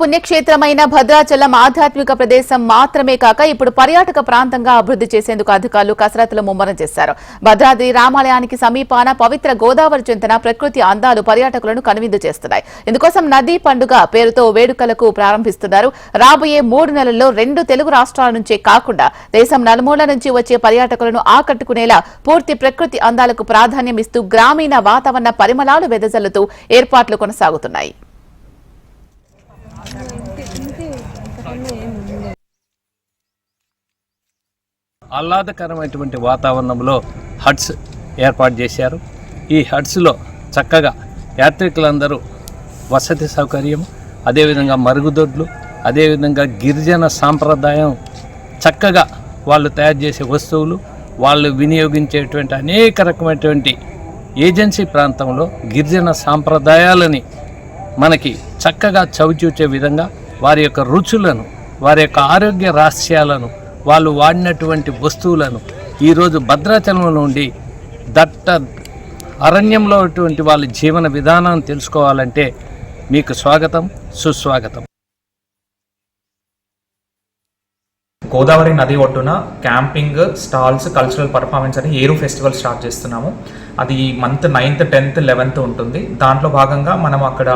పుణ్యక్షేత్రమైన భద్రాచలం ఆధ్యాత్మిక ప్రదేశం మాత్రమే కాక ఇప్పుడు పర్యాటక ప్రాంతంగా అభివృద్ధి చేసేందుకు అధికారులు కసరత్తులు ముమ్మరం చేశారు. భద్రాద్రి రామాలయానికి సమీపాన పవిత్ర గోదావరి చెంతన ప్రకృతి అందాలు పర్యాటకులను కనువిందు చేస్తున్నాయి. ఇందుకోసం నదీ పండుగ పేరుతో వేడుకలకు ప్రారంభిస్తున్నారు. రాబోయే 3 నెలల్లో 2 తెలుగు రాష్ట్రాల నుంచే కాకుండా దేశం నలుమూల నుంచి వచ్చే పర్యాటకులను ఆకట్టుకునేలా పూర్తి ప్రకృతి అందాలకు ప్రాధాన్యం ఇస్తూ గ్రామీణ వాతావరణ పరిమళాలు వెదజల్లుతూ ఏర్పాట్లు కొనసాగుతున్నాయి. ఆహ్లాదకరమైనటువంటి వాతావరణంలో హట్స్ ఏర్పాటు చేశారు. ఈ హట్స్లో చక్కగా యాత్రికులందరూ వసతి సౌకర్యం, అదేవిధంగా మరుగుదొడ్లు, అదేవిధంగా గిరిజన సాంప్రదాయం చక్కగా వాళ్ళు తయారు చేసే వస్తువులు, వాళ్ళు వినియోగించేటువంటి అనేక రకమైనటువంటి ఏజెన్సీ ప్రాంతంలో గిరిజన సాంప్రదాయాలని మనకి చక్కగా చవిచూచే విధంగా వారి యొక్క రుచులను, వారి యొక్క ఆరోగ్య రహస్యాలను, వాళ్ళు వాడినటువంటి వస్తువులను ఈరోజు భద్రాచలం నుండి దట్ట అరణ్యంలో ఉన్నటువంటి వాళ్ళ జీవన విధానాన్ని తెలుసుకోవాలంటే మీకు స్వాగతం, సుస్వాగతం. గోదావరి నది ఒడ్డున క్యాంపింగ్, స్టాల్స్, కల్చరల్ పర్ఫార్మెన్స్ అని ఏరు ఫెస్టివల్ స్టార్ట్ చేస్తున్నాము. అది మంత్ 9th, 10th, 11th ఉంటుంది. దాంట్లో భాగంగా మనం అక్కడ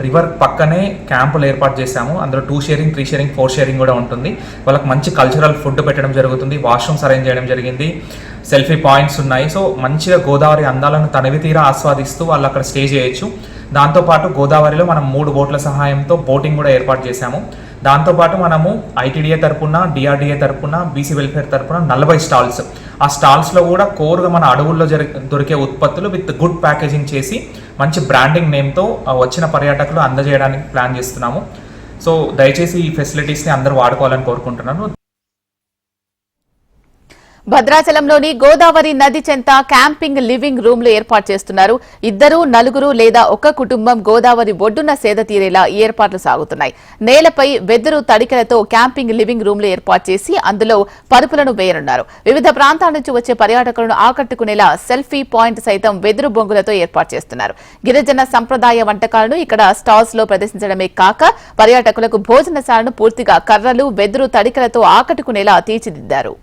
రివర్ పక్కనే క్యాంపులు ఏర్పాటు చేశాము. అందులో 2 షేరింగ్, 3 షేరింగ్, 4 షేరింగ్ కూడా ఉంటుంది. వాళ్ళకి మంచి కల్చరల్ ఫుడ్ పెట్టడం జరుగుతుంది. వాష్రూమ్స్ అరేంజ్ చేయడం జరిగింది. సెల్ఫీ పాయింట్స్ ఉన్నాయి. సో మంచిగా గోదావరి అందాలను తనివి తీరా ఆస్వాదిస్తూ వాళ్ళు అక్కడ స్టే చేయొచ్చు. దాంతోపాటు గోదావరిలో మనం 3 బోట్ల సహాయంతో బోటింగ్ కూడా ఏర్పాటు చేశాము. దాంతోపాటు మనము ఐటీడీఏ తరపున, డిఆర్డీఏ తరపున, బీసీ వెల్ఫేర్ తరపున 40 స్టాల్స్, ఆ స్టాల్స్లో కూడా కోరుగా మన అడవుల్లో దొరికే ఉత్పత్తులు విత్ గుడ్ ప్యాకేజింగ్ చేసి మంచి బ్రాండింగ్ నేమ్తో వచ్చిన పర్యాటకులు అందజేయడానికి ప్లాన్ చేస్తున్నాము. సో దయచేసి ఈ ఫెసిలిటీస్ని అందరూ వాడుకోవాలని కోరుకుంటున్నాను. భద్రాచలంలోని గోదావరి నది చెంత క్యాంపింగ్ లివింగ్ రూమ్లు ఏర్పాటు చేస్తున్నారు. 2, 4 లేదా ఒక కుటుంబం గోదావరి ఒడ్డున సేద తీరేలా ఈ ఏర్పాట్లు సాగుతున్నాయి. నేలపై వెదురు తడికలతో క్యాంపింగ్ లివింగ్ రూమ్లు ఏర్పాటు చేసి అందులో పరుపులను వేయనున్నారు. వివిధ ప్రాంతాల నుంచి వచ్చే పర్యాటకులను ఆకట్టుకునేలా సెల్ఫీ పాయింట్ సైతం వెదురు బొంగులతో ఏర్పాటు చేస్తున్నారు. గిరిజన సంప్రదాయ వంటకాలను ఇక్కడ స్టాల్స్ లో ప్రదర్శించడమే కాక పర్యాటకులకు భోజనశాలను పూర్తిగా కర్రలు, వెదురు తడికలతో ఆకట్టుకునేలా తీర్చిదిద్దారు.